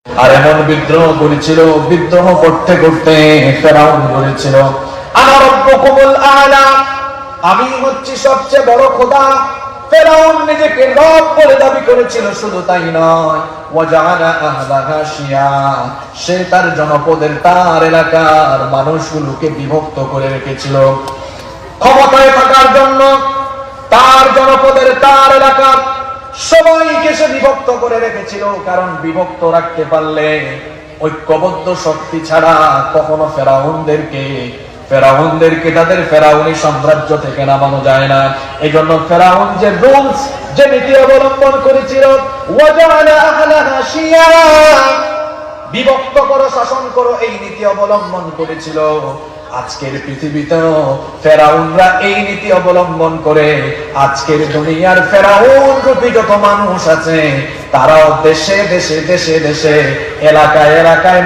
আর এমন বিদ্রোহ করেছিল, বিদ্রোহ করতে করতে ফেরাউন বলেছিল আনা রাব্বুকুমুল আ'লা, আমি হচ্ছি সবচেয়ে বড় খোদা। ফেরাউন নিজেকে রব বলে দাবি করেছিল। শুধু তাই নয়, ওয়াজআলা আহলাহা শিয়া, সে তার জনপদের, তার এলাকার মানুষগুলোকে বিভক্ত করে রেখেছিল ক্ষমতায় থাকার জন্য। তার জনপদের, তার এলাকার সবাইকে সে বিভক্ত করে রেখেছিল। কারণ বিভক্ত রাখতে পারলে ঐক্যবদ্ধ শক্তি ছাড়া কখনো ফেরাউনদেরকে তাদের ফেরাউনি সাম্রাজ্য থেকে নামানো যায় না। এই জন্য ফেরাউন যে রুলস, যে নীতি অবলম্বন করেছিল, ওয়াজআলা আহলাহা শিয়া, বিভক্ত করো, শাসন করো, এই নীতি অবলম্বন করেছিল। আজকের পৃথিবীতেও ফেরাউনরা এই নীতি অবলম্বন করে আজকের দুনিয়ার ফেরাউন রূপী যত মানুষ আছে তারাও দেশে দেশে, এলাকায় এলাকায়